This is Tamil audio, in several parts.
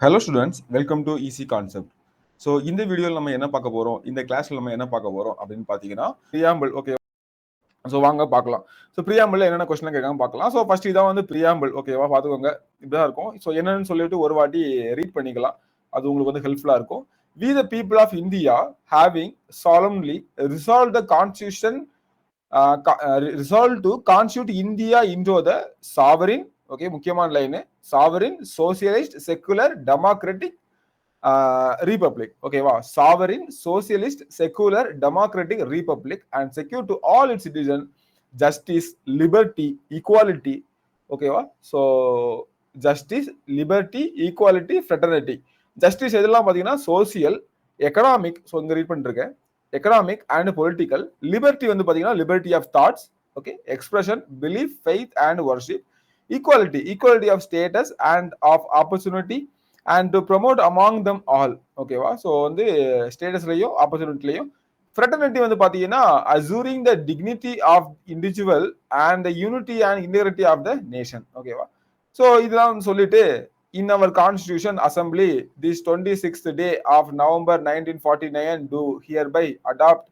Hello students, welcome to EC Concept. So இந்த வீடியோவில் நம்ம என்ன பார்க்க போகிறோம், இந்த கிளாஸில் நம்ம என்ன பார்க்க போகிறோம் அப்படின்னு பார்த்தீங்கன்னா ப்ரியாம்பிள். ஓகே, ஸோ வாங்க பார்க்கலாம். ஸோ ப்ரியாம்பிள் என்னென்ன கொஸ்டின் கேட்காம பார்க்கலாம். ஸோ ஃபர்ஸ்ட் இதான் வந்து ப்ரியாம்பிள். ஓகேவா, பார்த்துக்கோங்க, இப்படிதான் இருக்கும். ஸோ என்னன்னு சொல்லிட்டு ஒரு வாட்டி ரீட் பண்ணிக்கலாம், அது உங்களுக்கு வந்து ஹெல்ப்ஃபுல்லாக இருக்கும். We the people of India having solemnly resolved the constitution resolved to constitute India into the sovereign, okay முக்கியமான line, sovereign socialist secular democratic republic. ஓகேவா, sovereign socialist secular democratic republic and secure to all its citizens justice, liberty, equality. ஓகேவா, so justice, liberty, equality, fraternity. Justice எதெல்லாம் பார்த்தீங்கன்னா சோசியல், எக்கனாமிக், ஸோ இங்கே ரீட் பண்ணிருக்கேன், எக்கனாமிக் அண்ட் பொலிட்டிக்கல். லிபர்ட்டி வந்து பார்த்தீங்கன்னா liberty of thoughts, okay, expression, belief, faith and worship. Equality, equality of status and of opportunity and to promote among them all. ஓகேவா, ஸோ வந்து ஸ்டேட்டஸ்லையும் ஆப்பர்ச்சுனிட்டிலையும். ஃப்ரெட்டர்னிட்டி வந்து பார்த்தீங்கன்னா assuring the dignity of individual and the unity and integrity of the nation. ஓகேவா, ஸோ இதெல்லாம் சொல்லிட்டு in our constitution assembly this 26th day of November 1949 do hereby adopt.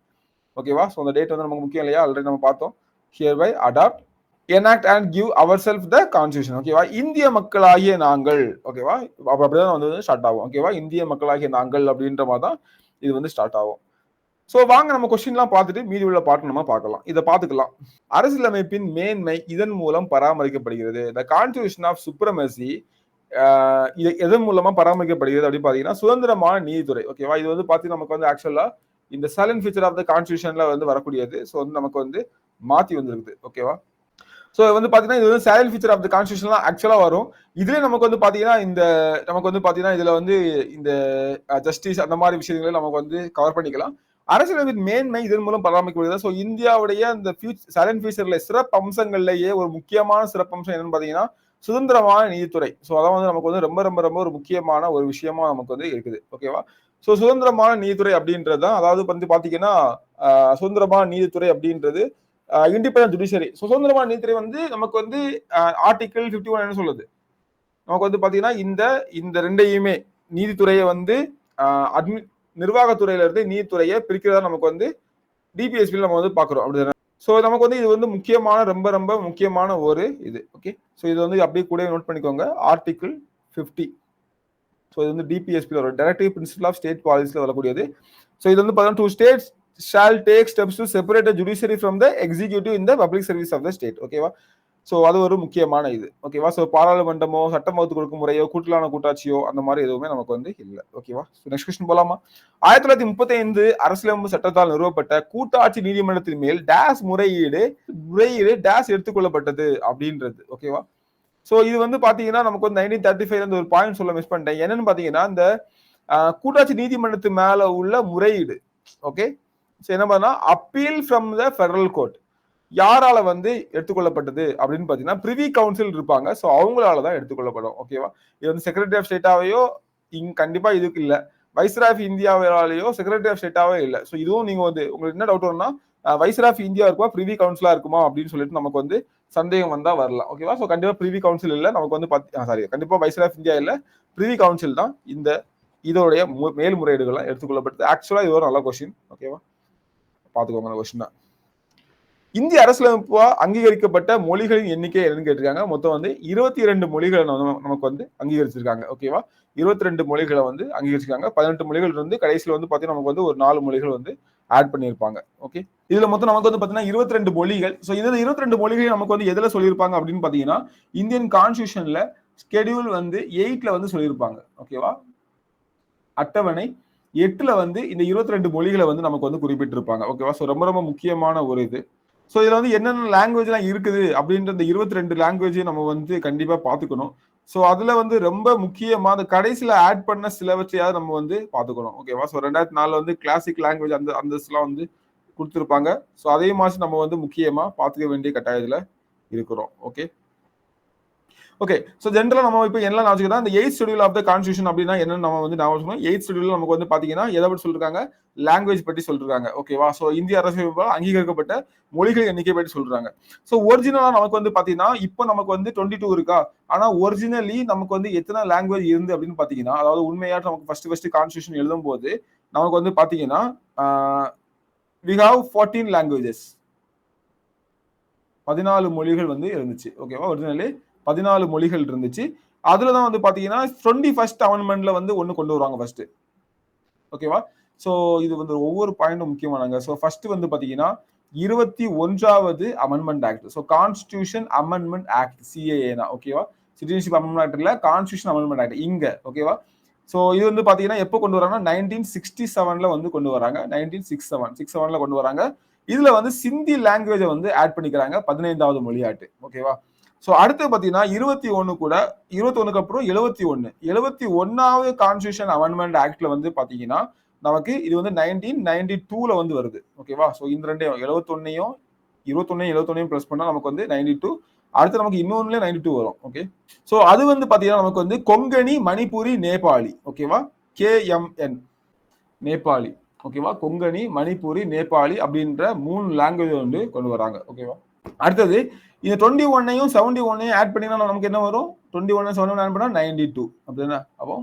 ஓகேவா, ஸோ அந்த டேட் வந்து நமக்கு முக்கியம் இல்லையா, ஆல்ரெடி நம்ம பார்த்தோம். hereby adopt, enact and give ourselves the constitution. ஓகேவா, இந்திய மக்களாகிய நாங்கள். ஓகேவா, அப்படிதான் வந்து ஸ்டார்ட் ஆகும். ஓகேவா, இந்திய மக்களாகிய நாங்கள் அப்படின்ற மாதிரி தான் இது வந்து ஸ்டார்ட் ஆகும். ஸோ வாங்க நம்ம கொஸ்டின்லாம் பார்த்துட்டு மீதி உள்ள பாட்டு நம்ம பார்க்கலாம், இதை பார்த்துக்கலாம். அரசியலமைப்பின் மேன்மை இதன் மூலம் பராமரிக்கப்படுகிறது. த கான்ஸ்டிடியூஷன் ஆஃப் சுப்ரமசி இது எதன் மூலமா பராமரிக்கப்படுகிறது அப்படின்னு பாத்தீங்கன்னா சுதந்திரமான நீதித்துறை. ஓகேவா, இது வந்து பாத்தீங்கன்னா நமக்கு வந்து ஆக்சுவலா இந்த சைலண்ட் ஃபீச்சர் ஆஃப் த கான்ஸ்டிடியூஷன்ல வந்து வரக்கூடியது. ஸோ வந்து நமக்கு வந்து மாத்தி வந்திருக்குது. ஓகேவா, ஸோ வந்து பாத்தீங்கன்னா இது வந்து சைலண்ட் ஃபீச்சர் ஆஃப் த கான்ஸ்டிடியூஷன்லாம் ஆக்சுவலா வரும். இதுல நமக்கு வந்து பாத்தீங்கன்னா நமக்கு வந்து பாத்தீங்கன்னா இதுல வந்து இந்த ஜஸ்டிஸ் அந்த மாதிரி விஷயங்களை நமக்கு வந்து கவர் பண்ணிக்கலாம். அரசியலமைப்பின் மேன்மை இதன் மூலம் பராமரிக்கப்படுகிறது. ஸோ இந்தியாவுடைய இந்த சைலண்ட் ஃபீச்சர்ல சிறப்பு அம்சங்கள்லயே ஒரு முக்கியமான சிறப்பு அம்சம் என்னன்னு பாத்தீங்கன்னா சுதந்திரமான நீதித்துறை. ஸோ அதான் வந்து நமக்கு வந்து ரொம்ப ரொம்ப ரொம்ப ஒரு முக்கியமான ஒரு விஷயமா நமக்கு வந்து இருக்குது. ஓகேவா, ஸோ சுதந்திரமான நீதித்துறை அப்படின்றது தான், அதாவது வந்து பாத்தீங்கன்னா சுதந்திரமான நீதித்துறை அப்படின்றது இண்டிபெண்டன்ட் ஜுடிஷியரி. சுதந்திரமான நீதித்துறை வந்து நமக்கு வந்து ஆர்டிகிள் 51 என்ன சொல்லுது, நமக்கு வந்து பாத்தீங்கன்னா இந்த ரெண்டையுமே நீதித்துறையை வந்து நிர்வாகத்துறையில இருந்து நீதித்துறையை பிரிக்கிறதா நமக்கு வந்து டிபிஎஸ்பி நம்ம வந்து பாக்குறோம். அப்படி ஸோ நமக்கு வந்து இது வந்து முக்கியமான ரொம்ப ரொம்ப முக்கியமான ஒரு இது. ஓகே, ஸோ இது வந்து அப்படியே கூட நோட் பண்ணிக்கோங்க, ஆர்டிகிள் 50. ஸோ இது வந்து டிபிஎஸ்பியில் வரும், டைரக்டிவ் பிரின்சிபல் ஆஃப் ஸ்டேட் பாலிசியில் வரக்கூடியது. ஸோ இது வந்து பார்த்தீங்கன்னா 2 states shall take steps to separate the judiciary from the executive in the public service of the state. ஓகேவா, ஸோ அது ஒரு முக்கியமான இது. ஓகேவா, ஸோ பாராளுமன்றமோ சட்டம் வகுத்து கொடுக்கும் முறையோ கூட்டலான கூட்டாட்சியோ அந்த மாதிரி எதுவுமே நமக்கு வந்து இல்லை. ஓகேவா, நெக்ஸ்ட் கொஸ்டின் போலாமா. 1935 அரசியலமைப்பு சட்டத்தால் நிறுவப்பட்ட கூட்டாட்சி நீதிமன்றத்தின் மேல் டேஸ் முறையீடு டேஸ் எடுத்துக்கொள்ளப்பட்டது அப்படின்றது. ஓகேவா, ஸோ இது வந்து பாத்தீங்கன்னா நமக்கு வந்து 1935 ஒரு பாயிண்ட் சொல்ல மிஸ் பண்ணிட்டேன். என்னன்னு பாத்தீங்கன்னா இந்த கூட்டாட்சி நீதிமன்றத்து மேல உள்ள முறையீடு. ஓகே, ஸோ என்ன பண்ணா appeal from the federal court யாரால வந்து எடுத்துக்கொள்ளப்பட்டது அப்படின்னு பாத்தீங்கன்னா பிரிவி கவுன்சில் இருப்பாங்க. ஸோ அவங்களாலதான் எடுத்துக்கொள்ளப்படும். ஓகேவா, இது வந்து செக்ரட்டரி ஆஃப் ஸ்டேட்டாவையோ கண்டிப்பா இதுக்கு இல்ல, வைஸ்ராய் ஆஃப் இந்தியாவாலேயோ செக்ரட்டரி ஆஃப் ஸ்டேட்டாவே இல்லை. ஸோ இதுவும் நீங்க வந்து உங்களுக்கு என்ன டவுட் வரும்னா வைஸ்ராய் ஆஃப் இந்தியா இருக்குமா பிரிவி கவுன்சிலா இருக்குமா அப்படின்னு சொல்லிட்டு நமக்கு வந்து சந்தேகம் வந்தா வரலாம். ஓகேவா, ஸோ கண்டிப்பா பிரிவி கவுன்சில் இல்லை, நமக்கு வந்து கண்டிப்பா வைஸ்ராய் ஆஃப் இந்தியா இல்லை, பிரிவி கவுன்சில் தான் இதோடைய மேல்முறையீடுகள் எடுத்துக்கொள்ளப்பட்டது. ஆக்சுவலா இது ஒரு நல்ல கொஸ்டின். ஓகேவா, பாத்துக்கோங்க அந்த கொஸ்டின். இந்திய அரசியலமைப்பா அங்கீகரிக்கப்பட்ட மொழிகளின் எண்ணிக்கை என்னன்னு கேட்டிருக்காங்க. மொத்தம் வந்து 22 மொழிகளை நமக்கு வந்து அங்கீகரிச்சிருக்காங்க. ஓகேவா, 22 மொழிகளை வந்து அங்கீகரிச்சிருக்காங்க. 18 மொழிகள் இருந்து கடைசியில் வந்து பாத்தீங்கன்னா நமக்கு வந்து ஒரு 4 மொழிகள் வந்து ஆட் பண்ணியிருப்பாங்க. ஓகே, இதுல மொத்தம் நமக்கு வந்து பாத்தீங்கன்னா 22 மொழிகள். ஸோ இந்த 22 மொழிகள் நமக்கு வந்து எதுல சொல்லியிருப்பாங்க அப்படின்னு பாத்தீங்கன்னா இந்தியன் கான்ஸ்டிடியூஷன்ல ஸ்கெடியூல் வந்து 8ல வந்து சொல்லியிருப்பாங்க. ஓகேவா, அட்டவணை 8ல வந்து இந்த 22 மொழிகளை வந்து நமக்கு வந்து குறிப்பிட்டிருப்பாங்க. ஓகேவா, ஸோ ரொம்ப ரொம்ப முக்கியமான ஒரு இது. ஸோ இதுல வந்து என்னென்ன லாங்குவேஜ் எல்லாம் இருக்குது அப்படின்ற இந்த 22 லாங்குவேஜையும் நம்ம வந்து கண்டிப்பா பாத்துக்கணும். ஸோ அதுல வந்து ரொம்ப முக்கியமா அந்த கடைசியில ஆட் பண்ண சிலவற்றையாவது நம்ம வந்து பாத்துக்கணும். ஓகேவா, ஸோ 2004 வந்து கிளாசிக் லாங்குவேஜ் அந்த எல்லாம் வந்து கொடுத்துருப்பாங்க. ஸோ அதே மாதிரி நம்ம வந்து முக்கியமா பாத்துக்க வேண்டிய கட்டாயத்துல இருக்கிறோம். Okay, okay. ஸோ ஜென்ரலா நம்ம இப்ப என்ன ஞாபகம் இந்த 8th schedule of the constitution அப்படின்னா என்னன்னு நம்ம வந்து ஞாபகம் வச்சுக்கணும். 8th ஷெட்யூல்ல நமக்கு வந்து பாத்தீங்கன்னா எதை பத்தி சொல்லிருக்காங்க, லாங்குவேஜ் பத்தி சொல்லிருக்காங்க. ஓகேவா? ஸோ இந்திய அரசியலமைப்பால் அங்கீகரிக்கப்பட்ட மொழிகள் எண்ணிக்கை பற்றி சொல்றாங்க. ஸோ ஒரிஜினலா நமக்கு வந்து பாத்தீங்கன்னா இப்போ நமக்கு வந்து 22 இருக்கா, ஆனா ஒரிஜினலி நமக்கு வந்து எத்தனை லாங்குவேஜ் இருந்து அப்படின்னு பாத்தீங்கன்னா, அதாவது உண்மையா நமக்கு ஃபர்ஸ்ட் கான்ஸ்டிடியூஷன் எழுதும் போது நமக்கு வந்து பாத்தீங்கன்னா we have 14 languages. 14 மொழிகள் வந்து இருந்துச்சு. ஓகேவா? ஒரிஜினலி 14 மொழிகள் இருந்துச்சு. அதுலதான் வந்து பாத்தீங்கன்னா 21st அமெண்ட்மெண்ட்ல வந்து ஒண்ணு கொண்டு வருவாங்க ஃபர்ஸ்ட். ஓகேவா? சோ இது வந்து ஒவ்வொரு பாயிண்டும் முக்கியமானங்க. சோ ஃபர்ஸ்ட் வந்து பாத்தீங்கன்னா 21வது amendment act. So constitution amendment act CAA தான். ஓகேவா? சிட்டிசன்ஷிப் அமெண்ட்மெண்ட் ஆக்ட் இல்ல, கான்ஸ்டிடியூஷன் அமெண்ட்மெண்ட் ஆக்ட் இங்க. ஓகேவா? சோ இது வந்து பாத்தீங்கன்னா எப்போ கொண்டு வராங்கன்னா 1967ல வந்து கொண்டு வராங்க. 1967ல கொண்டு வராங்க. இதுல வந்து சிந்தி லாங்குவேஜை வந்து ஆட் பண்ணிக்கிறாங்க 15வது மொழியாட்டு. ஓகேவா? சோ அடுத்து பாத்தீங்கன்னா 21 கூட 21க்கு அப்புறம் 71. 71வது கான்ஸ்டிடியூஷன் அமெண்ட்மெண்ட் ஆக்ட்ல வந்து பாத்தீங்கன்னா நமக்கு இது வந்து 1992ல வந்து வருது. ஓகேவா? சோ இந்த ரெண்டையும் 71யும் 21யும் பிளஸ் பண்ணா நமக்கு வந்து 92. அடுத்து நமக்கு இன்னொன்னுல 92 வரும். ஓகே. சோ அது வந்து பாத்தீங்கன்னா நமக்கு வந்து கொங்கணி, மணிப்புரி, நேபாளி. ஓகேவா? KMN நேபாளி. ஓகேவா? கொங்கணி, மணிப்புரி, நேபாளி அப்படின்ற 3 லாங்குவேஜ் வந்து கொண்டு வராங்க. ஓகேவா? அடுத்தது இந்த 21யும் 71யும் ஆட் பண்ணினா நமக்கு என்ன வரும்? 21 71 ஆட் பண்ணா 92 அப்படின்னா அப்போ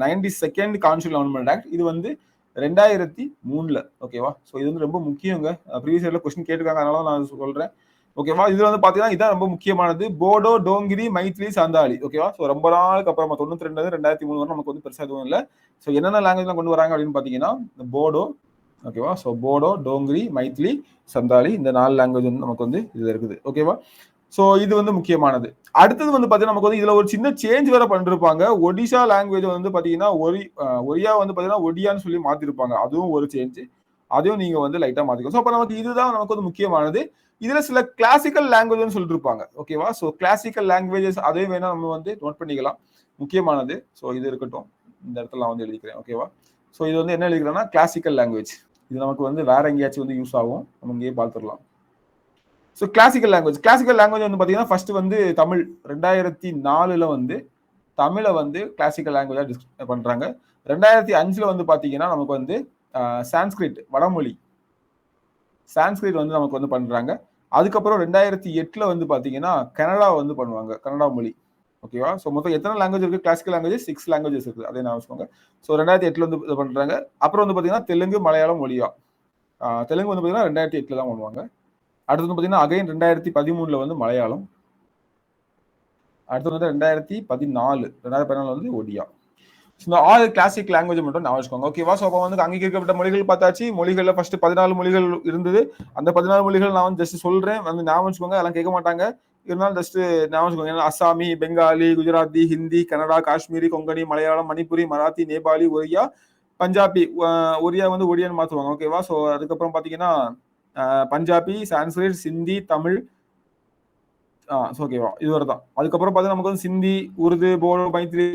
92nd கான்ஸ்டிடியூஷன் அமெண்ட்மெண்ட் ஆக்ட். இது வந்து 2003ல. ஓகேவா? சோ இது வந்து ரொம்ப முக்கியங்க. ப்ரீவியஸ் இயர்ல क्वेश्चन கேட்டிருக்காங்க, அதனால நான் சொல்றேன். ஓகேவா? இதுல வந்து பாத்தீங்கன்னா இதான் ரொம்ப முக்கியமானது. போடோ, டோங்கிரி, மைத்லி, சந்தாலி. ஓகேவா? சோ ரொம்ப நாளுக்கு அப்புறமா 92 2003 வரை நமக்கு வந்து பெருசா எதுவும் இல்ல. சோ என்னென்ன லாங்குவேஜ்லாம் கொண்டு வராங்க அப்படின்னு பாத்தீங்கன்னா போடோ. ஓகேவா? சோ போடோ, டோங்கிரி, மைத்லி, சந்தாலி இந்த 4 லாங்குவேஜ் வந்து நமக்கு வந்து இதுல இருக்குது. ஓகேவா? சோ இது வந்து முக்கியமானது. அடுத்தது வந்து பாத்தீங்கன்னா நமக்கு வந்து இதுல ஒரு சின்ன சேஞ்ச் வேற பண்ணிருப்பாங்க. ஒடிஷா லாங்குவேஜ் வந்து பாத்தீங்கன்னா ஒரியா வந்து பாத்தீங்கன்னா ஒடியான்னு சொல்லி மாத்திருப்பாங்க. அதுவும் ஒரு சேஞ்ச். அதையும் நீங்க வந்து லைட்டா மாத்திக்கணும். சோ அப்ப நமக்கு இதுதான் நமக்கு வந்து முக்கியமானது. இதுல சில கிளாசிக்கல் லாங்குவேஜ் சொல்லிட்டு இருப்பாங்க. ஓகேவா? சோ கிளாசிக்கல் லாங்குவேஜஸ் அதையும் வேணா நம்ம வந்து நோட் பண்ணிக்கலாம். முக்கியமானது. சோ இது இருக்கட்டும். இந்த இடத்துல நான் வந்து எழுதிக்கிறேன். ஓகேவா? சோ இது வந்து என்ன எழுதிக்கிறேன்னா கிளாசிக்கல் லாங்குவேஜ். இது நமக்கு வந்து வேற எங்கேயாச்சும் வந்து யூஸ் ஆகும். நம்ம இங்கேயே பார்த்துடலாம். ஸோ கிளாசிக்கல் லாங்குவேஜ் வந்து பாத்தீங்கன்னா ஃபர்ஸ்ட் வந்து தமிழ் 2004ல வந்து தமிழை வந்து கிளாசிக்கல் லாங்குவேஜா பண்றாங்க. 2005ல வந்து பாத்தீங்கன்னா நமக்கு வந்து சான்ஸ்கிரிட் வடமொழி சான்ஸ்கிரிட் வந்து நமக்கு வந்து பண்றாங்க. அதுக்கப்புறம் 2008ல வந்து பாத்தீங்கன்னா கனடா வந்து பண்ணுவாங்க, கனடா மொழி. ஓகேவா? ஸோ மொத்தம் எத்தனை லாங்குவேஜ் இருக்கு? கிளாசிக்கல் லாங்குவேஜ் 6 லாங்குவேஜஸ் இருக்கு. அதை நான் வச்சுக்கோங்க. ஸோ 2008ல வந்து இது பண்றாங்க. அப்புறம் வந்து பாத்தீங்கன்னா தெலுங்கு, மலையாளம், ஒடியா. தெலுங்கு வந்து பாத்தீங்கன்னா 2008ல தான் பண்ணுவாங்க. அடுத்து வந்து பாத்தீங்கன்னா அகைன் 2013ல வந்து மலையாளம். அடுத்து வந்து 2014 வந்து ஒடியா. இந்த 6 கிளாசிக் லாங்குவேஜ் மட்டும் ஞாபகம் வச்சுக்கோங்க. ஓகேவா? ஸோ அப்போ வந்து அங்கீகரிக்கப்பட்ட மொழிகள் பார்த்தாச்சு. மொழிகள்ல ஃபர்ஸ்ட் 14 மொழிகள் இருந்தது. அந்த 14 மொழிகள் நான் வந்து ஜஸ்ட் சொல்றேன். வந்து ஞாபகம் வச்சுக்கோங்க. அதெல்லாம் கேட்க மாட்டாங்க. இருந்தாலும் ஜஸ்ட் ஞாபகம் வச்சுக்கோங்க. ஏன்னா அசாமி, பெங்காலி, குஜராத்தி, ஹிந்தி, கன்னடா, காஷ்மீரி, கொங்கணி, மலையாளம், மணிப்புரி, மராத்தி, நேபாளி, ஒரியா, பஞ்சாபி. ஒரியா வந்து ஒடியான்னு மாத்துவாங்க. ஓகேவா? ஸோ அதுக்கப்புறம் பாத்தீங்கன்னா பஞ்சாபி, சான்ஸ்கிரிட், சிந்தி, தமிழ். ஓகேவா? இது வரதான். அதுக்கப்புறம் பார்த்தீங்கன்னா நமக்கு வந்து சிந்தி, உருது, போடோ, மைத்ரி,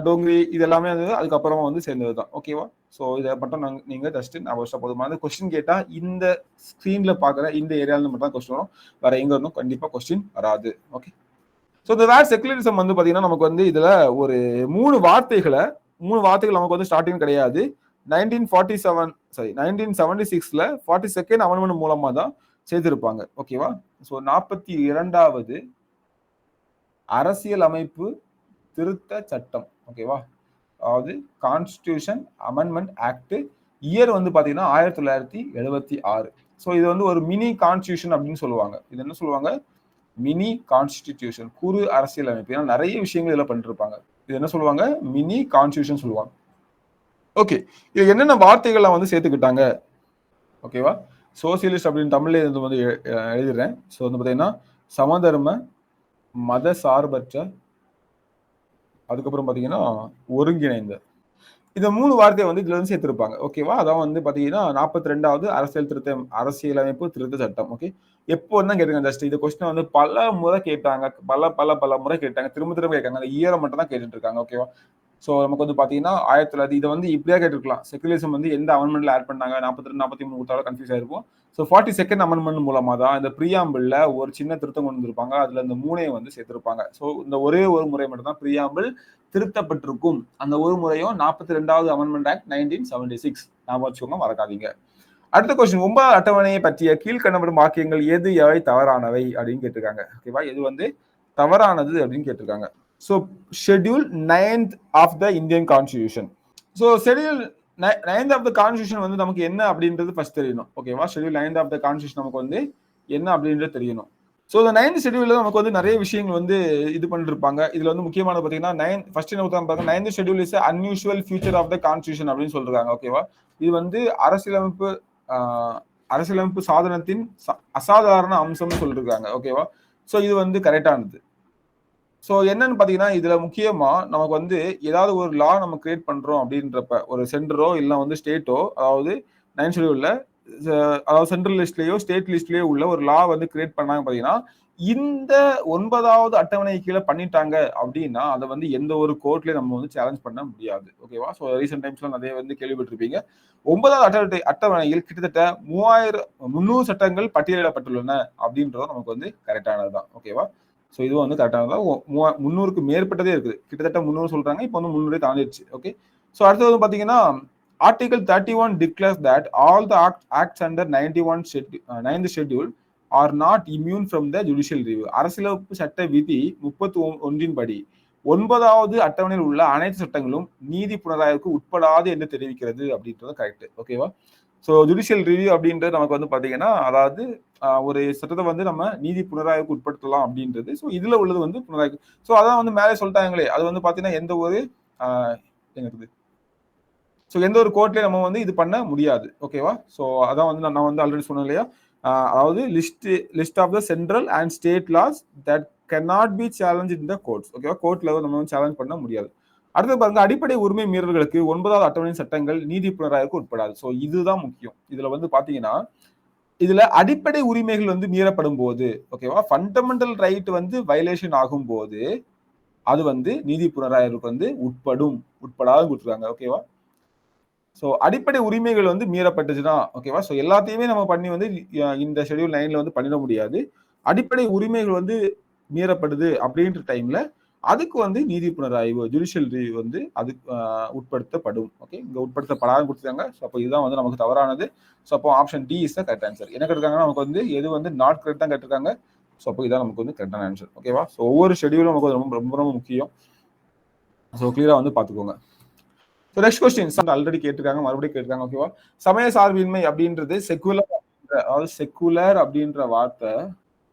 டோங்கிரி இது எல்லாமே வந்து அதுக்கப்புறமா வந்து சேர்ந்தது தான். ஓகேவா? ஸோ இதை மட்டும் நீங்க ஜஸ்ட் நான் போதுமான கொஸ்டின் கேட்டா இந்த ஸ்கிரீன்ல பாக்குற இந்த ஏரியால மட்டும் தான் கொஸ்டின் வரும். வேற எங்க இருந்தும் கண்டிப்பா கொஸ்டின் வராது. ஓகே. ஸோ இந்த வேர்ட் செக்குலரிசம் வந்து பாத்தீங்கன்னா நமக்கு வந்து இதுல ஒரு 3 வார்த்தைகள் நமக்கு வந்து ஸ்டார்டிங் கிடையாது. 1976ல 42nd அமெண்ட்மெண்ட் மூலமா தான் செய்திருப்பாங்க. ஓகேவா? ஸோ 42வது அரசியல் அமைப்பு திருத்த சட்டம். ஓகேவா? அதாவது கான்ஸ்டிடியூஷன் அமெண்ட்மெண்ட் ஆக்ட் இயர் வந்து பாத்தீங்கன்னா 1976. ஸோ இது வந்து ஒரு மினி கான்ஸ்டிடியூஷன் அப்படின்னு சொல்லுவாங்க. இது என்ன சொல்லுவாங்க? மினி கான்ஸ்டிடியூஷன், குறு அரசியல் அமைப்பு. ஏன்னா நிறைய விஷயங்கள் இதுல பண்ணிருப்பாங்க. இது என்ன சொல்லுவாங்க? மினி கான்ஸ்டிடியூஷன் சொல்லுவாங்க. ஓகே. இது என்னென்ன வார்த்தைகள்லாம் வந்து சேர்த்துக்கிட்டாங்க? ஓகேவா? சோசியலிஸ்ட் அப்படின்னு தமிழ்ல இது வந்து எழுதிடுறேன். ஸோ வந்து பாத்தீங்கன்னா சமதர்ம, மத சார்பற்ற, அதுக்கப்புறம் பாத்தீங்கன்னா ஒருங்கிணைந்த. இந்த 3 வார்த்தையை வந்து இதுல வந்து சேர்த்திருப்பாங்க. ஓகேவா? அதான் வந்து பாத்தீங்கன்னா 42வது அரசியலமைப்பு திருத்த சட்டம். ஓகே. எப்போ தான் கேட்டுருங்க ஜஸ்ட் இந்த கொஸ்டின் வந்து பல முறை கேட்டாங்க. பல முறை கேட்டாங்க. திரும்ப கேட்காங்க. அந்த இயரை மட்டும் தான் கேட்டுட்டு இருக்காங்க. ஓகேவா? ஸோ நமக்கு வந்து பார்த்தீங்கன்னா 1900 இதை வந்து இப்படியா கேட்டிருக்கலாம். செக்குலரிசம் வந்து எந்த அமெண்ட்மெண்ட்ல ஆட் பண்ணாங்க 42 43 கொடுத்தாலும் கன்ஃபியூஸ் ஆயிருக்கும். ஸோ 42nd அமெண்ட்மெண்ட் மூலமா தான் இந்த ப்ரீஆம்பிள்ல ஒரு சின்ன திருத்தம் கொண்டு வந்திருப்பாங்க. அதுல இந்த 3ஐயும் வந்து சேர்த்திருப்பாங்க. ஸோ இந்த ஒரே ஒரு முறை மட்டும் தான் ப்ரீஆம்பிள் திருத்தப்பட்டிருக்கும். அந்த ஒரு முறையும் 42வது அமெண்ட்மெண்ட் ஆக்ட் 1976 ஞாபகம் வச்சுக்கோங்க, மறக்காதீங்க. அடுத்த கொஸ்டின் 9வது அட்டவணையை பற்றிய கீழ்கண்டப்படும் வாக்கியங்கள் எது எவை தவறானவை அப்படின்னு கேட்டிருக்காங்க. ஓகேவா, எது வந்து தவறானது அப்படின்னு கேட்டிருக்காங்க. So schedule 9th of the Indian constitution. So schedule 9th of the constitution வந்து நமக்கு என்ன அப்படின்றது ஃபர்ஸ்ட் தெரியணும். ஓகேவா, schedule 9th of the constitution நமக்கு வந்து என்ன அப்படின்றது தெரியணும். ஸோ இந்த 9th ஷெட்யூல்ல நமக்கு வந்து நிறைய விஷயங்கள் வந்து இது பண்ணிருப்பாங்க. இதுல வந்து முக்கியமானது பார்த்தீங்கன்னா ஃபர்ஸ்ட் என்ன பாருங்க, 9th schedule is unusual future of the constitution அப்படின்னு சொல்றாங்க. ஓகேவா, இது வந்து அரசியலமைப்பு சாதனத்தின் அசாதாரண அம்சம்னு சொல்லிருக்காங்க. ஓகேவா, ஸோ இது வந்து கரெக்டானது. ஸோ என்னன்னு பார்த்தீங்கன்னா, இதுல முக்கியமா நமக்கு வந்து ஏதாவது ஒரு லா நம்ம கிரியேட் பண்றோம் அப்படின்றப்ப ஒரு சென்டரோ இல்லை வந்து ஸ்டேட்டோ, அதாவது 9th ஷெட்யூல்ல அதாவது சென்ட்ரல் லிஸ்ட்லயோ ஸ்டேட் லிஸ்ட்லயோ உள்ள ஒரு லா வந்து கிரியேட் பண்ணாங்க பார்த்தீங்கன்னா, இந்த 9வது அட்டவணை கீழே பண்ணிட்டாங்க அப்படின்னா அதை வந்து எந்த ஒரு கோர்ட்லயும் நம்ம வந்து சேலஞ்ச் பண்ண முடியாது. ஓகேவா, ஸோ ரீசெண்ட் டைம்ஸ்ல நிறைய வந்து கேள்விப்பட்டிருப்பீங்க. 9வது அட்டவணையில் கிட்டத்தட்ட 300 சட்டங்கள் பட்டியலிடப்பட்டுள்ளன அப்படின்றதும் நமக்கு வந்து கரெக்டானதுதான். ஓகேவா, ஸோ இதுவும் வந்து கரெக்டானதான். 300க்கு மேற்பட்டதே இருக்குது. கிட்டத்தட்ட 300 சொல்றாங்க, இப்போ வந்து 300 தாண்டிடுச்சு. ஓகே, ஸோ அடுத்தது வந்து பாத்தீங்கன்னா Article 31 declares that all the acts under 9th schedule are not immune from the judicial review. அரசியலமைப்பு சட்ட விதி 31 படி 9வது அட்டவணையில் உள்ள அனைத்து சட்டங்களும் நீதி புனராய்வுக்கு உட்படாது என்று தெரிவிக்கிறது அப்படின்றது கரெக்ட். ஓகேவா, ஸோ ஜுடிஷியல் ரிவ்யூ அப்படின்றது நமக்கு வந்து பாத்தீங்கன்னா, அதாவது ஒரு சட்டத்தை வந்து நம்ம நீதி புனராய்வுக்கு உட்படுத்தலாம் அப்படின்றது. ஸோ இதுல உள்ளது வந்து புனராய்வு. ஸோ அதான் வந்து மேலே சொல்லிட்டாங்களே, அது வந்து பாத்தீங்கன்னா எந்த ஒரு என்னது ஸோ எந்த ஒரு கோர்ட்லயும் நம்ம வந்து இது பண்ண முடியாது. ஓகேவா, ஸோ அதான் வந்து நான் வந்து ஆல்ரெடி சொன்னேன் இல்லையா, அதாவது list of the central and state laws that cannot be challenge in the courts. ஓகேவா, கோர்ட்ல நம்ம வந்து சேலஞ்ச் பண்ண முடியாது. அடுத்து பாருங்க, அடிப்படை உரிமை மீறல்களுக்கு 9வது அட்டவணை சட்டங்கள் நீதி புனராய்வுக்கு உட்படாது. ஸோ இதுதான் முக்கியம். இதுல வந்து பாத்தீங்கன்னா, இதுல அடிப்படை உரிமைகள் வந்து மீறப்படும் போது, ஓகேவா, ஃபண்டமெண்டல் ரைட் வந்து வயலேஷன் ஆகும் போது அது வந்து நீதி புனராய்வுக்கு வந்து உட்படாது கொடுத்துருக்காங்க. ஓகேவா, ஸோ அடிப்படை உரிமைகள் வந்து மீறப்பட்டுச்சுன்னா, ஓகேவா, ஸோ எல்லாத்தையுமே நம்ம பண்ணி வந்து இந்த ஷெட்யூல் 9ல வந்து பண்ணிட முடியாது. அடிப்படை உரிமைகள் வந்து மீறப்படுது அப்படின்ற டைம்ல அதுக்கு வந்து நீதி புனராய்வு ஜுடிஷியல் ரிவ்யூ வந்து அது உட்படுத்தப்படும். ஓகே, இங்க உட்படுத்தப்படாது கொடுத்துருக்காங்க. ஸோ அப்போ இதுதான் வந்து நமக்கு தவறானது. ஸோ அப்போ option D is the correct answer. என்ன கேட்டிருக்காங்கன்னா நமக்கு வந்து எது வந்து நாட் கரெக்ட் தான் கேட்டிருக்காங்க. ஸோ அப்போ இதான் நமக்கு வந்து கரெக்டான ஆன்சர். ஓகேவா, ஸோ ஒவ்வொரு ஷெட்யூலும் நமக்கு ரொம்ப ரொம்ப ரொம்ப முக்கியம். ஸோ கிளியரா வந்து பார்த்துக்கோங்க. ஸோ நெக்ஸ்ட் கொஸ்டின் ஆல்ரெடி கேட்டிருக்காங்க, மறுபடியும் கேட்டிருக்காங்க. ஓகேவா, சமய சார்பின்மை அப்படின்றது செக்குலர் அப்படின்ற வார்த்தை.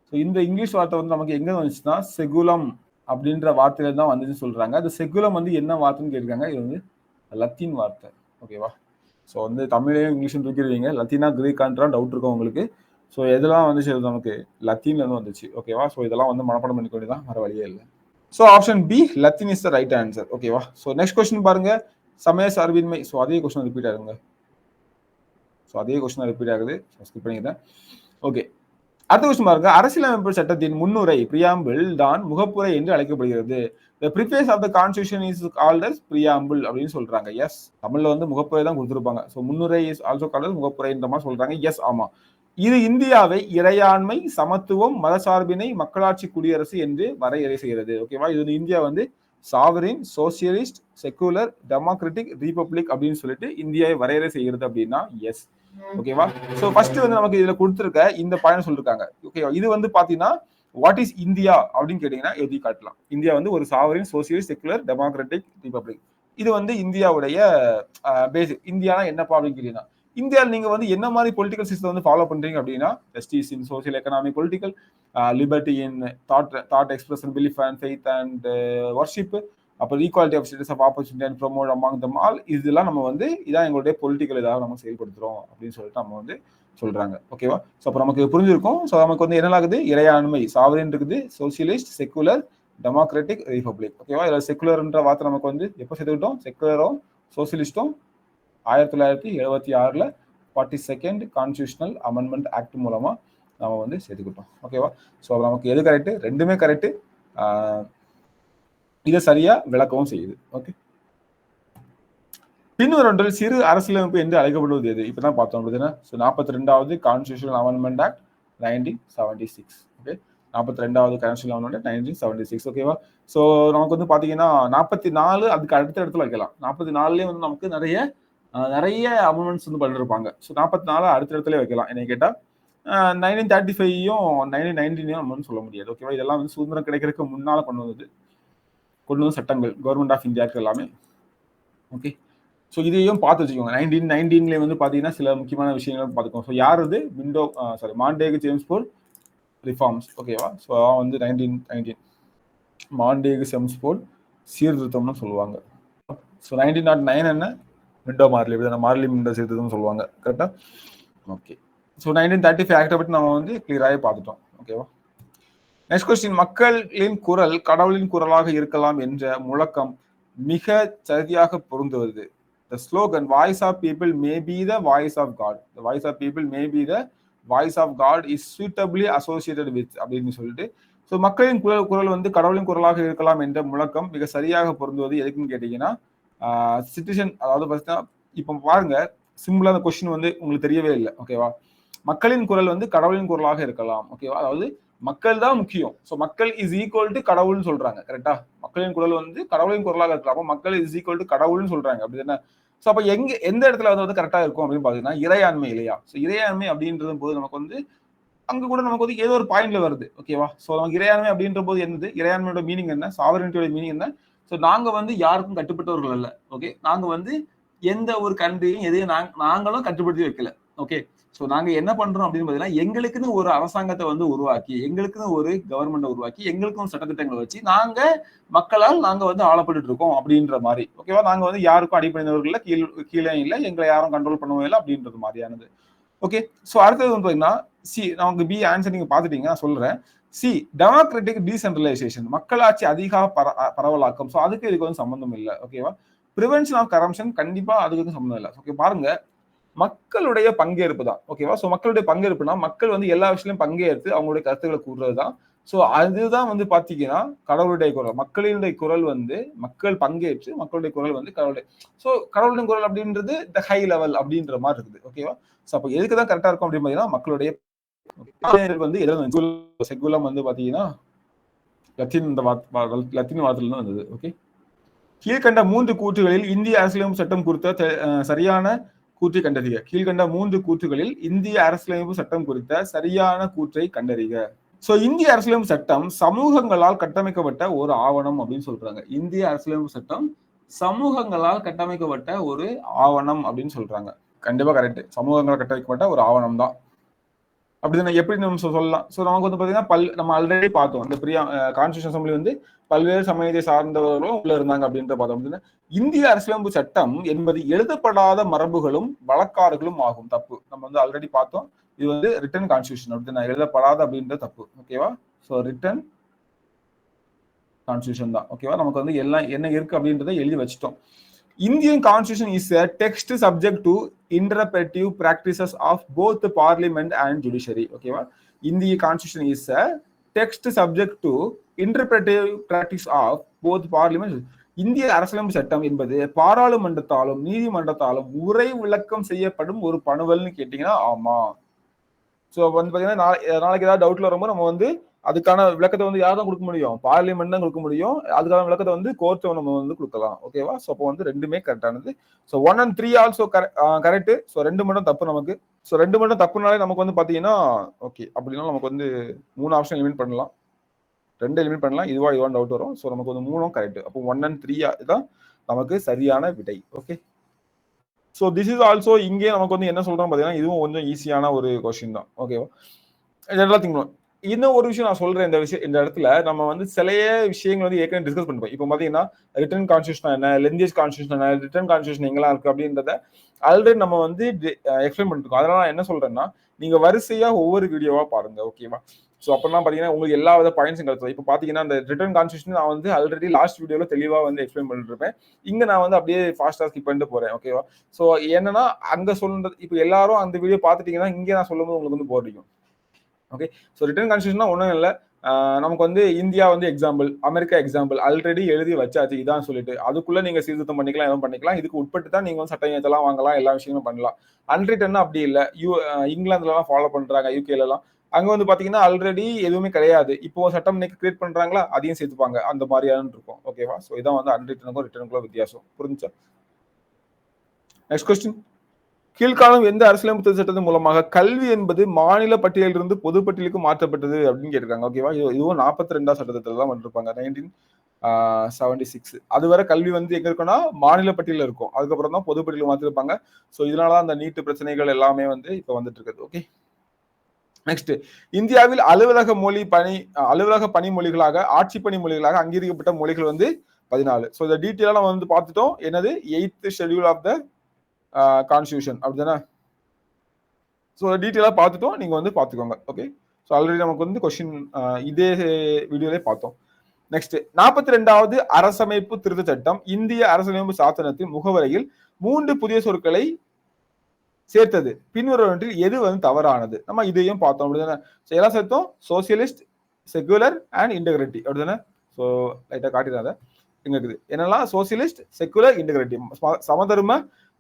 ஸோ இந்த இங்கிலீஷ் வார்த்தை வந்து நமக்கு எங்க வந்துச்சுன்னா செகுலம் அப்படின்ற வார்த்தையில தான் வந்துச்சுன்னு சொல்றாங்க. அது செகுலம் வந்து என்ன வார்த்தைன்னு கேட்டிருக்காங்க. இது வந்து லத்தீன் வார்த்தை. ஓகேவா, ஸோ வந்து தமிழையும் இங்கிலீஷும் தூக்கிடுவீங்க, லத்தீனா கிரீக்கான்றா டவுட் இருக்கும் உங்களுக்கு. ஸோ எதெல்லாம் வந்துச்சு, நமக்கு லத்தீன்ல இருந்து வந்துச்சு. ஓகேவா, ஸோ இதெல்லாம் வந்து மனப்பாடம் பண்ணிக்க வேண்டியதான், வேற வழியே இல்லை. So option B Latin is the right answer. ஓகேவா, ஸோ நெக்ஸ்ட் கொஸ்டின் பாருங்க, சமய சார்பின்மை. ஸோ அதே கொஸ்டின் ரிப்பீட் ஆகுங்க. ஸோ அதே கொஸ்டின் ரிப்பீட் ஆகுது, ஸ்கிப் பண்ணிக்கிறேன். ஓகே, அடுத்த கொஸ்டின் பாருங்க, அரசியலமைப்பு சட்டத்தின் முன்னுரை பிரியாம்பிள் தான் முகப்புரை என்று அழைக்கப்படுகிறது. The preface of the constitution is called as preamble அப்படின்னு சொல்றாங்க. எஸ், தமிழ்ல வந்து முகப்புரை தான் கொடுத்திருப்பாங்க. ஸோ முன்னுரை இஸ் ஆல்சோ கால்ட் as முகப்புரைன்ற மாதிரி சொல்றாங்க. எஸ், ஆமா. இது இந்தியாவை இறையாண்மை, சமத்துவம், மதசார்பினை, மக்களாட்சி குடியரசு என்று வரையறை செய்கிறது. ஓகேவா, இது வந்து இந்தியா வந்து sovereign, socialist, secular, democratic republic அப்படின்னு சொல்லிட்டு இந்தியாவை வரையறை செய்கிறது அப்படின்னா எஸ். ஓகேவா, சோ ஃபர்ஸ்ட் வந்து நமக்கு இதுல கொடுத்திருக்க இந்த பாயிண்ட் சொல்லிருக்காங்க. ஓகேவா, இது வந்து பாத்தீங்கன்னா வாட் இஸ் இந்தியா அப்படின்னு கேட்டீங்கன்னா எழுதி காட்டலாம். இந்தியா வந்து ஒரு sovereign, socialist, secular, democratic republic. இது வந்து இந்தியாவுடைய பேசிக். இந்தியானா என்னப்பா அப்படின்னு கேட்டீங்கன்னா, இந்தியாவில் நீங்க வந்து என்ன மாதிரி பொலிட்டிக்கல் சிஸ்டம் வந்து ஃபாலோ பண்றீங்க அப்படின்னா justice in social economic political, liberty in thought expression, belief and faith and worship, அப்புறம் equality of status of opportunity and promote among them all. இதெல்லாம் நம்ம வந்து இதான் எங்களுடைய பொலிட்டிக்கல் ஏதாவது நம்ம செயல்படுத்துறோம் அப்படின்னு சொல்லிட்டு நம்ம வந்து சொல்றாங்க. ஓகேவா, ஸோ அப்போ நமக்கு புரிஞ்சிருக்கும். ஸோ நமக்கு வந்து என்ன ஆகுது, இறையாண்மை சாவரின் இருக்குது, சோசியலிஸ்ட், செக்குலர், டெமோக்ராட்டிக், ரிபப்ளிக். ஓகேவா, இதில் செக்குலர்ன்ற வார்த்தை நமக்கு வந்து எப்போ சேர்த்துக்கிட்டோம், செக்குலரும் சோசியலிஸ்டும் 1976 42nd கான்ஸ்டியூஷனல் அமெண்ட்மெண்ட் ஆக்ட் மூலமா நம்ம வந்து சேர்த்துக்கிட்டோம். ஓகேவா, ஸோ நமக்கு எது கரெக்ட், ரெண்டுமே கரெக்ட். இதை சரியா விளக்கவும் செய்யுது. ஓகே, பின்வரொன்றில் சிறு அரசியலமைப்பு என்று அழைக்கப்படுவது எது? இப்பதான் பார்த்தோம் அப்படின்னா 42வது கான்ஸ்டிடியூஷனல் அமெண்ட்மெண்ட் ஆக்ட் 1976. ஓகே, 42வது கான்ஸ்டிடியூஷனல் அமெண்ட்மெண்ட் 1976. ஓகேவா? ஸோ நமக்கு வந்து பாத்தீங்கன்னா 44 அதுக்கு அடுத்த இடத்துல வைக்கலாம். 44லயே வந்து நமக்கு நிறைய அமெண்ட்மெண்ட்ஸ் வந்து பண்ணிருப்பாங்க. ஸோ 44 அடுத்த இடத்துல வைக்கலாம். என்னை கேட்டா 1935யும் 1919 நம்ம சொல்ல முடியாது. ஓகேவா? இதெல்லாம் வந்து சுதந்திரம் கிடைக்கிறதுக்கு முன்னால கொண்டு வந்த சட்டங்கள், கவர்மெண்ட் ஆஃப் இந்தியாவுக்கு எல்லாமே. ஓகே, ஸோ இதையும் பார்த்து வச்சுக்கோங்க. 1919 வந்து பார்த்தீங்கன்னா சில முக்கியமான விஷயங்கள் பார்த்துக்கோங்க. ஸோ யார் இது? மாண்டேகு செம்ஸ்ஃபோர்ட் ரிஃபார்ம்ஸ். ஓகேவா? ஸோ வந்து 1919 மாண்டேகு செம்ஸ்ஃபோர்ட் சீர்திருத்தம்னு சொல்லுவாங்க. ஸோ 1909 என்ன? விண்டோ மார்லி, மார்லி விண்டோ சீர்திருத்தம்னு சொல்லுவாங்க. கரெக்டா? ஓகே, ஸோ 1935 ஆக்டை பற்றி நம்ம வந்து கிளியராகவே பார்த்துட்டோம். ஓகேவா? நெக்ஸ்ட் கொஸ்டின், மக்களின் குரல் கடவுளின் குரலாக இருக்கலாம் என்ற முழக்கம் மிக சரியாக பொருந்துவது. The slogan voice of people may be the voice of God. The voice of people may be the voice of God is suitably associated with அப்படின்னு சொல்லிட்டு, ஸோ மக்களின் குரல் வந்து கடவுளின் குரலாக இருக்கலாம் என்ற முழக்கம் மிக சரியாக பொருந்துவது எதுக்குன்னு கேட்டீங்கன்னா சிட்டிசன், அதாவது பார்த்தீங்கன்னா இப்போ பாருங்க சிம்பிளா அந்த கொஸ்டின் வந்து உங்களுக்கு தெரியவே இல்லை. ஓகேவா? மக்களின் குரல் வந்து கடவுளின் குரலாக இருக்கலாம். ஓகேவா? அதாவது மக்கள் தான் முக்கியம். ஸோ மக்கள் இஸ் ஈக்குவல் டு கடவுள்னு சொல்றாங்க. கரெக்டா? மக்களின் குரல் வந்து கடவுளின் குரலாக இருக்கலாம். மக்கள் இஸ் ஈக்குவல் டு கடவுள்னு சொல்றாங்க. அப்படி தானே? ஸோ அப்போ எந்த இடத்துல வந்து கரெக்டா இருக்கும் அப்படின்னு பாத்தீங்கன்னா இறையாண்மை இல்லையா? ஸோ இறையாண்மை அப்படின்றது போது நமக்கு வந்து அங்க கூட நமக்கு வந்து ஏதோ ஒரு பாயிண்ட்ல வருது. ஓகேவா? ஸோ நமக்கு இறையாண்மை அப்படின்ற போது என்னது? இறையாண்மையோட மீனிங் என்ன? சாவரனிட்டியோட மீனிங் என்ன? ஸோ நாங்க வந்து யாருக்கும் கட்டுப்பட்டவர்கள் அல்ல. ஓகே, நாங்க வந்து எந்த ஒரு கண்ட்ரியும் எதையும் நாங்களும் கட்டுப்படுத்தி வைக்கல. ஓகே, ஸோ நாங்க என்ன பண்றோம் அப்படின்னு பாத்தீங்கன்னா எங்களுக்குன்னு ஒரு அரசாங்கத்தை வந்து உருவாக்கி, எங்களுக்குன்னு ஒரு கவர்மெண்ட் உருவாக்கி, எங்களுக்கும் சட்டத்திட்டங்களை வச்சு மக்களால் நாங்க வந்து ஆளப்பட்டு இருக்கோம் அப்படின்ற மாதிரி. ஓகேவா? நாங்க வந்து யாருக்கும் அடிப்படைந்தவர்கள் கீழே இல்லை, எங்களை யாரும் கண்ட்ரோல் பண்ணவும் இல்லை அப்படின்றது மாதிரியானது. ஓகே, ஸோ அடுத்தது வந்து பாத்தீங்கன்னா நமக்கு பி ஆன்சர் நீங்க பாத்துட்டீங்க, நான் சொல்றேன். சி, டெமோக்ராட்டிக் டீசென்ட்ரலைசேஷன், மக்களாட்சி அதிக பரவலாக்கம். ஸோ அதுக்கு இதுக்கு வந்து சம்பந்தம் இல்லை. ஓகேவா? பிரிவென்ஷன் ஆஃப் கரப்ஷன், கண்டிப்பா அதுக்கு சம்பந்தம் இல்லை. ஓகே, பாருங்க மக்களுடைய பங்கேற்பு தான். ஓகேவா? ஸோ மக்களுடைய பங்கேற்புனா மக்கள் வந்து எல்லா விஷயத்திலும் பங்கேற்று அவங்களுடைய கருத்துக்களை கூறுறது தான். ஸோ அதுதான் வந்து பாத்தீங்கன்னா கடவுளுடைய குரல். மக்களினுடைய குரல் வந்து மக்கள் பங்கேற்று மக்களுடைய குரல் வந்து கடவுளுடைய. ஸோ கடவுளுடைய குரல் அப்படின்றது த ஹை லெவல் அப்படின்ற மாதிரி இருக்குது. ஓகேவா? ஸோ அப்போ எதுக்கு தான் கரெக்டா இருக்கும் அப்படின்னு பாத்தீங்கன்னா மக்களுடைய வந்து செகுலம் வந்து பாத்தீங்கன்னா லத்தீன் வார்த்தையில தான் வந்தது. ஓகே, கீழ்கண்ட 3 கூற்றுகளில் இந்திய அரசியலமைப்பு சட்டம் குறித்த சரியான கூற்றை கண்டறிக. கீழ்கண்ட 3 கூற்றுகளில் இந்திய அரசியலமைப்பு சட்டம் குறித்த சரியான கூற்றை கண்டறிக. சோ இந்திய அரசியலமைப்பு சட்டம் சமூகங்களால் கட்டமைக்கப்பட்ட ஒரு ஆவணம் அப்படின்னு சொல்றாங்க. இந்திய அரசியலமைப்பு சட்டம் சமூகங்களால் கட்டமைக்கப்பட்ட ஒரு ஆவணம் அப்படின்னு சொல்றாங்க. கண்டிப்பா கரெக்ட். சமூகங்களால் கட்டமைக்கப்பட்ட ஒரு ஆவணம் தான். அப்படிதான் எப்படி நம்ம சொல்லலாம். ஸோ நமக்கு வந்து பாத்தீங்கன்னா நம்ம ஆல்ரெடி பார்த்தோம். இந்த கான்ஸ்டியூஷன் அசம்பிளி வந்து பல்வேறு சமயத்தை சார்ந்தவர்களும் உள்ள இருந்தாங்க அப்படின்ற பார்த்தோம். அப்படின்னா இந்திய அரசியலமைப்பு சட்டம் என்பது எழுதப்படாத மரபுகளும் வழக்காறுகளும் ஆகும். தப்பு. நம்ம வந்து ஆல்ரெடி பார்த்தோம். இது வந்து ரிட்டன் கான்ஸ்டியூஷன் அப்படின்னா எழுதப்படாத அப்படின்ற தப்பு. ஓகேவா? ஸோ ரிட்டன் கான்ஸ்டியூஷன் தான். ஓகேவா? நமக்கு வந்து எல்லாம் என்ன இருக்கு அப்படின்றத எழுதி வச்சுட்டோம். Indian Constitution is a text subject to interpretive practices of both the parliament and judiciary. ஓகேவா? Indian Constitution is a text subject to interpretive practice of both parliament. இந்திய அரசியலமைப்பு சட்டம் என்பது பாராளுமன்றத்தாலும் நீதிமன்றத்தாலும் உரை விளக்கம் செய்யப்படும் ஒரு பணுவல்னு கேட்டீங்கன்னா ஆமா. ஸோ வந்து பாத்தீங்கன்னா நாளைக்கு ஏதாவது டவுட்ல வரும்போது நம்ம வந்து அதுக்கான விளக்கத்தை வந்து யார் தான் கொடுக்க முடியும்? பார்லிமெண்ட் தான் கொடுக்க முடியும். அதுக்கான விளக்கத்தை வந்து கோர்ட் நம்ம வந்து கொடுக்கலாம். ஓகேவா? ஸோ அப்போ வந்து ரெண்டுமே கரெக்டானது. So 1 and 3 also correct. So 2 மட்டும் தப்பு நமக்கு. ஸோ 2 மட்டும் தப்புனாலே நமக்கு வந்து பாத்தீங்கன்னா ஓகே, அப்படின்னா நமக்கு வந்து 3 ஆப்ஷன் எலிமினேட் பண்ணலாம். 2 எலிமினேட் பண்ணலாம். இதுவான் டவுட் வரும். ஸோ நமக்கு வந்து 3 கரெக்ட். அப்போ 1 and 3 தான் நமக்கு சரியான விடை. Okay, so this is also இங்கே நமக்கு வந்து என்ன சொல்றோம் பாத்தீங்கன்னா இதுவும் கொஞ்சம் ஈஸியான ஒரு கொஸ்டின் தான். ஓகேவா? இதெல்லாம் திங்கணும். இன்னும் ஒரு விஷயம் நான் சொல்றேன். இந்த இடத்துல நம்ம வந்து சில விஷயங்கள் வந்து ஏற்கனவே டிஸ்கஸ் பண்ணிப்போம். இப்போ பாத்தீங்கன்னா ரிட்டன் கான்ஸ்டியூஷன் என்ன, லென்ஜேஜ் கான்ஸ்டியூஷன் என்ன, ரிட்டன் கான்ஸ்டியூஷன் எங்கெல்லாம் இருக்கு அப்படின்றத ஆல்ரெடி நம்ம வந்து எக்ஸ்பிளைன் பண்ணிருக்கோம். அதனால நான் என்ன சொல்றேன்னா நீங்க வரிசையா ஒவ்வொரு வீடியோவா பாருங்க. ஓகேவா? ஸோ அப்பெல்லாம் பாத்தீங்கன்னா உங்களுக்கு எல்லா வித பாயிண்ட்ஸும் கிடைச்சது. இப்போ பாத்தீங்கன்னா இந்த ரிட்டன் கான்ஸ்டியூஷன் நான் வந்து ஆல்ரெடி லாஸ்ட் வீடியோல தெளிவா வந்து எக்ஸ்பிளைன் பண்ணிட்டு இருப்பேன். இங்க நான் வந்து அப்படியே ஃபாஸ்டா ஸ்கிப் பண்ணிட்டு போறேன். ஓகேவா? ஸோ என்னன்னா அங்க சொல்றது இப்போ எல்லாரும் அந்த வீடியோ பாத்துட்டீங்கன்னா இங்கே நான் சொல்லும் போது உங்களுக்கு வந்து போர் அடிக்கும். ஓகே, ஸோ ரிட்டன் கான்ஸ்டியூஷன் ஒன்றும் இல்லை. நமக்கு வந்து இந்தியா வந்து எக்ஸாம்பிள், அமெரிக்கா எக்ஸாம்பிள் ஆல்ரெடி எழுதி வச்சாச்சு இதான் சொல்லிட்டு. அதுக்குள்ள நீங்க சீர்திருத்தம் பண்ணிக்கலாம், எதுவும் பண்ணிக்கலாம். இதுக்கு உட்பட்டு தான் நீங்க வந்து சட்டம் இயற்றலாம், வாங்கலாம், எல்லா விஷயங்களும் பண்ணலாம். அன்ரிட்டன்னா அப்படி இல்ல. இங்கிலாந்துலலாம் ஃபாலோ பண்றாங்க, யுகேலலாம். அங்க வந்து பாத்தீங்கன்னா ஆல்ரெடி எதுவுமே கிடையாது. இப்போ சட்டம் இன்னைக்கு கிரியேட் பண்றாங்களா, அதையும் சேர்த்துப்பாங்க. அந்த மாதிரியான இருக்கும். ஓகேவா? ஸோ இதான் வந்து அன்ரிட்டனுக்கும் ரிட்டனுக்கும் வித்தியாசம். புரிஞ்சா? Next question. கீழ்காலம் எந்த அரசியலமைப்பு திருத்த சட்டத்தின் மூலமாக கல்வி என்பது மாநில பட்டியலிலிருந்து பொது பட்டியலுக்கு மாற்றப்பட்டது அப்படின்னு கேட்டிருக்காங்க. ஓகேவா? இதுவும் 42 சட்டத்துல தான் வந்திருப்பாங்க. 1976. அதுவரை கல்வி வந்து எங்க இருக்குன்னா மாநில பட்டியலில் இருக்கும். அதுக்கப்புறம் தான் பொது பட்டியலுக்கு மாற்றிருப்பாங்க. ஸோ இதனாலதான் அந்த நீட்டு பிரச்சனைகள் எல்லாமே வந்து இப்ப வந்துட்டு இருக்குது. ஓகே. நெக்ஸ்ட், இந்தியாவில் அலுவலக பணி மொழிகளாக ஆட்சி பணி மொழிகளாக அங்கீகரிக்கப்பட்ட மொழிகள் வந்து 14. ஸோ இந்த டீட்டெயிலா நம்ம வந்து பார்த்துட்டோம். என்னது 8th schedule of the constitution அப்படிதானே? ஸோ டீட்டெயிலாக பார்த்துட்டோம். நீங்க வந்து பார்த்துக்கோங்க. ஓகே. ஸோ ஆல்ரெடி நமக்கு வந்து கொஸ்டின் இதே வீடியோலே பார்த்தோம். நெக்ஸ்ட், 42வது அரசமைப்பு திருத்த சட்டம் இந்திய அரசியலமைப்பு சாசனத்தின் முகவரையில் 3 புதிய சொற்களை சேர்த்தது. பின்வருவனவற்றில் எது வந்து தவறானது? நம்ம இதையும் பார்த்தோம் அப்படிதானே? எல்லாம் சேர்த்தோம். சோசியலிஸ்ட், செகுலர் அண்ட் இன்டெகிரிட்டி அப்படிதானே? ஸோ லைட்டா காட்டிடாத இங்க இருக்குது. என்னெல்லாம்? சோசியலிஸ்ட், செகுலர், இன்டெகிரிட்டி, சமதர்ம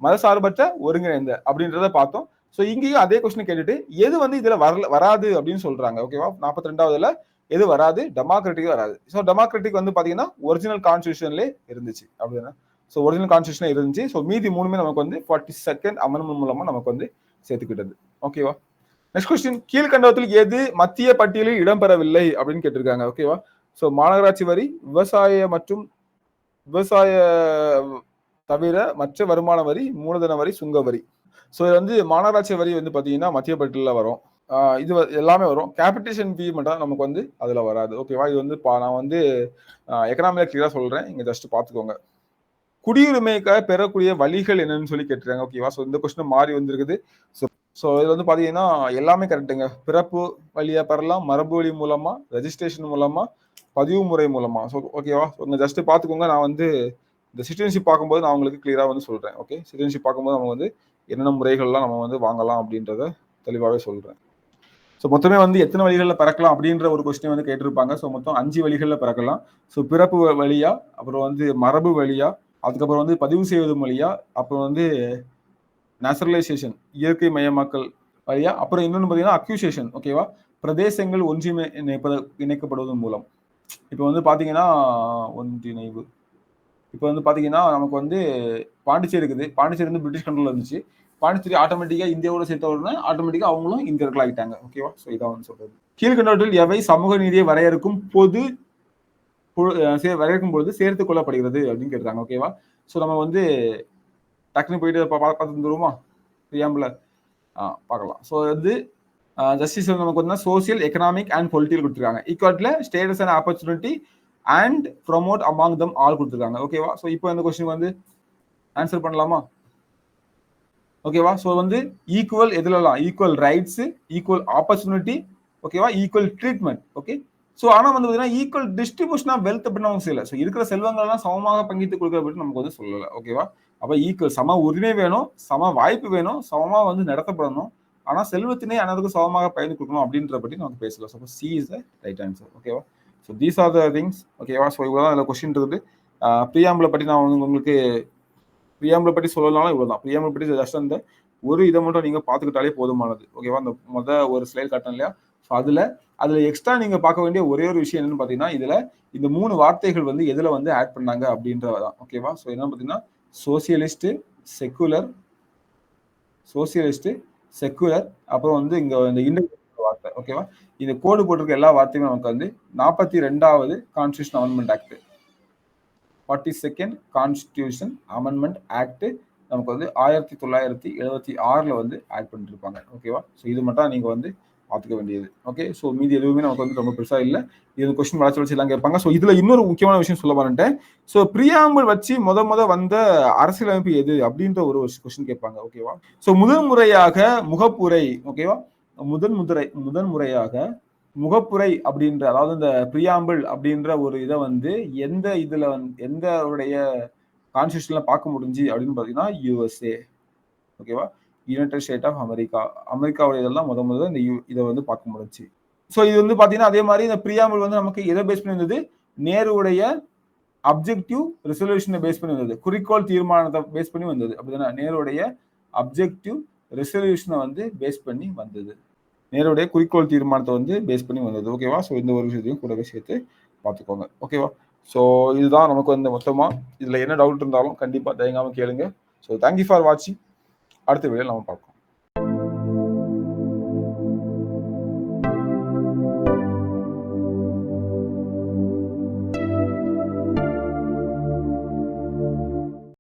மதசார்பற்ற ஒருங்கிணைந்த அப்படின்றத பார்த்தோம். ஸோ இங்கேயும் அதே கொஸ்டின் கேட்டுட்டு எது வந்து இதுல வராது அப்படின்னு சொல்றாங்க. ஓகேவா? 42வதுல எது வராது? டெமோக்ராட்டிக் வராது. ஸோ டெமோக்ராட்டிக் வந்து பாத்தீங்கன்னா ஒரிஜினல் கான்ஸ்டியூஷன்ல இருந்துச்சு அப்படின்னா. ஸோ ஒரிஜினல் கான்ஸ்டியூஷன்ல இருந்துச்சு. ஸோ மீதி மூணுமே நமக்கு வந்து 42nd அமெண்ட்மெண்ட் மூலமா நமக்கு வந்து சேர்த்துக்கிட்டது. ஓகேவா? Next question. கீழ்கண்டவத்தில் எது மத்திய பட்டியலில் இடம்பெறவில்லை அப்படின்னு கேட்டிருக்காங்க. ஓகேவா? ஸோ மாநகராட்சி வரி, விவசாய தவிர மற்ற வருமான வரி, மூலதன வரி, சுங்க வரி. ஸோ இது வந்து மாநகராட்சி வரி வந்து பாத்தீங்கன்னா மத்திய பட்டியலில் வரும். இது எல்லாமே வரும். கேபிட்டேஷன் ஃபீ மட்டும் நமக்கு வந்து அதுல வராது. ஓகேவா? இது வந்து நான் வந்து எக்கனாமிக்ல கிளியரா சொல்றேன். இங்க ஜஸ்ட் பாத்துக்கோங்க. குடியுரிமைக்காக பெறக்கூடிய வழிகள் என்னன்னு சொல்லி கேட்டுருக்காங்க. ஓகேவா? ஸோ இந்த கொஸ்டின் மாறி வந்திருக்குது. ஸோ இது வந்து பாத்தீங்கன்னா எல்லாமே கரெக்டுங்க. பிறப்பு வழியா பெறலாம், மரபு வழி மூலமா, ரெஜிஸ்ட்ரேஷன் மூலமா, பதிவு முறை மூலமா. ஸோ ஓகேவா? ஸோ ஜஸ்ட் பாத்துக்கோங்க. நான் வந்து இந்த சிட்டிசன்ஷிப் பார்க்கும்போது நான் உங்களுக்கு கிளியரா வந்து சொல்றேன். ஓகே. சிட்டிசன்ஷிப் பார்க்கும்போது நம்ம வந்து என்னென்ன முறைகள்லாம் நம்ம வந்து வாங்கலாம் அப்படின்றத தெளிவாகவே சொல்றேன். ஸோ மொத்தமே வந்து எத்தனை வழிகளில் பிறக்கலாம் அப்படின்ற ஒரு கொஸ்டின் வந்து கேட்டிருப்பாங்க. ஸோ மொத்தம் 5 வழிகளில் பிறக்கலாம். ஸோ பிறப்பு வழியா, அப்புறம் வந்து மரபு வழியா, அதுக்கப்புறம் வந்து பதிவு செய்வது வழியா, அப்புறம் வந்து நேச்சுரலைசேஷன் இயற்கை மயமாக்கல் வழியா, அப்புறம் இன்னொன்று பார்த்தீங்கன்னா அக்யூசேஷன். ஓகேவா? பிரதேசங்கள் இணைக்கப்படுவதன் மூலம். இப்போ வந்து பார்த்தீங்கன்னா ஒன்றிணைவு. இப்போ வந்து பார்த்தீங்கன்னா நமக்கு வந்து பாண்டிச்சேரி இருக்குது. பாண்டிச்சேரி வந்து பிரிட்டிஷ் கண்ட்ரோல் இருந்துச்சு. பாண்டிச்சேரி ஆட்டோமேட்டிக்கா இந்தியாவோட சேர்த்த உடனே ஆட்டோமேட்டிக்கா அவங்களும் இந்தியர்கள் ஆகிட்டாங்க. ஓகேவா? ஸோ இதான் வந்து சொல்றது. கீழ்கண்டவற்றில் எவை சமூக நீதியை வரையறுக்கும் வரையறுக்கும் பொழுது சேர்த்துக் கொள்ளப்படுகிறது அப்படின்னு கேட்டாங்க. ஓகேவா? ஸோ நம்ம வந்து டக்குனு போயிட்டு பார்த்து வந்துருவோமா? பிரியாம்பிள் பார்க்கலாம். ஸோ வந்து ஜஸ்டிஸ் நமக்கு வந்து சோசியல், எக்கனாமிக் அண்ட் பொலிட்டிக்கல் கொடுத்துருக்காங்க. ஈக்குவல்ல status and opportunity and promote among them all கொடுத்துருக்காங்க. ஓகேவா? ஸோ இப்போ இந்த கொஸ்டின் வந்து ஆன்சர் பண்ணலாமா? ஓகேவா? ஸோ வந்து ஈக்குவல் எதுலலாம்? ஈக்குவல் ரைட்ஸ், ஈக்குவல் ஆப்பர்ச்சுனிட்டி, ஓகேவா? Equal treatment. ஓகே. ஸோ ஆனால் வந்து பார்த்தீங்கன்னா ஈக்குவல் டிஸ்ட்ரிபியூஷன் ஆஃப் வெல்த் அப்படின்னு அவங்க செய்யல. ஸோ இருக்கிற செல்வங்கள்லாம் சமமாக பங்கிட்டு கொடுக்குற அப்படின்னு நமக்கு வந்து சொல்லலை. ஓகேவா? அப்போ ஈக்குவல் சம உரிமை வேணும், சம வாய்ப்பு வேணும், சமமாக வந்து நடத்தப்படணும். ஆனால் செல்வத்தினே அனைவருக்கும் சமமாக பயந்து கொடுக்கணும் அப்படின்ற பற்றி நமக்கு பேசலாம். So C is the right answer. ஓகேவா? So these are the things. ஓகேவா? ஸோ இவ்வளோதான் அதில் கொஸ்டின் இருக்குது. பிரியாம்பிளை பற்றி நான் உங்களுக்கு பிரியாம்பிளை பற்றி சொல்லலாம். இவ்வளோதான். பிரியாம்பிளை பற்றி ஜஸ்ட் அந்த ஒரு இதை மட்டும் நீங்க பார்த்துக்கிட்டாலே போதுமானது. ஓகேவா? அந்த ஒரு ஸ்லைட் காட்டணும் இல்லையா? ஸோ அதுல எக்ஸ்ட்ரா நீங்க பார்க்க வேண்டிய ஒரே ஒரு விஷயம் என்னன்னு பார்த்தீங்கன்னா, இதுல இந்த 3 வார்த்தைகள் வந்து எதுல வந்து ஆட் பண்ணாங்க அப்படின்றதான். ஓகேவா? ஸோ என்ன பார்த்தீங்கன்னா சோசியலிஸ்ட், செக்குலர், அப்புறம் வந்து இங்க இந்த இண்டிபெண்டன்ட் வார்த்தை. ஓகேவா? இந்த கோடு போட்டிருக்க எல்லா வார்த்தையுமே நமக்கு வந்து 42வது constitution amendment act, 42nd constitution amendment act நமக்கு வந்து 1976 வந்து ஆட் பண்ணிருப்பாங்க. ஓகேவா? ஸோ இது மட்டும் நீங்க வந்து பார்த்துக்க வேண்டியது. ஓகே. ஸோ மீதி எதுவுமே நமக்கு வந்து ரொம்ப பெருசா இல்லை. இது கொஸ்டின் வளர்ச்சி எல்லாம் கேட்பாங்க. ஸோ இதுல இன்னொரு முக்கியமான விஷயம் சொல்ல மாட்டேன். ஸோ பிரியாம்பிள் வச்சு முத வந்த அரசியலமைப்பு எது அப்படின்ற ஒரு கொஸ்டின் கேட்பாங்க. ஓகேவா? ஸோ முதன்முறையாக முகப்புரை. ஓகேவா? முதன்முறையாக முகப்புரை அப்படின்ற, அதாவது இந்த பிரியாம்பிள் அப்படின்ற ஒரு இதை வந்து எந்த உடைய கான்ஸ்டியூஷன்ல பார்க்க முடிஞ்சு அப்படின்னு பாத்தீங்கன்னா யூஎஸ்ஏ. ஓகேவா? யுனைடெட் ஸ்டேட் ஆஃப் அமெரிக்காவுடைய இதெல்லாம் முதல்ல இதை வந்து பார்க்க முடிஞ்சு. ஸோ இது வந்து பாத்தீங்கன்னா அதே மாதிரி இந்த பிரியாம்பிள் வந்து நமக்கு எதை பேஸ் பண்ணி வந்தது, நேருடைய அப்ஜெக்டிவ் ரெசல்யூஷனை பேஸ் பண்ணி வந்தது, குறிக்கோள் தீர்மானத்தை பேஸ் பண்ணி வந்தது. அப்படிதானே, நேருடைய அப்ஜெக்டிவ் ரெசல்யூஷனை வந்து பேஸ் பண்ணி வந்தது, நேருடைய குறிக்கோள் தீர்மானத்தை வந்து பேஸ் பண்ணி வந்தது. ஓகேவா? ஸோ இந்த ஒரு விஷயத்தையும் கூடவே சேர்த்து பார்த்துக்கோங்க. ஓகேவா? ஸோ இதுதான் நமக்கு வந்து மொத்தமா. இதுல என்ன டவுட் இருந்தாலும் கண்டிப்பா தயங்காம கேளுங்க. ஸோ தேங்க்யூ ஃபார் வாட்சிங். அடுத்த வீடியோ நம்ம பார்ப்போம்.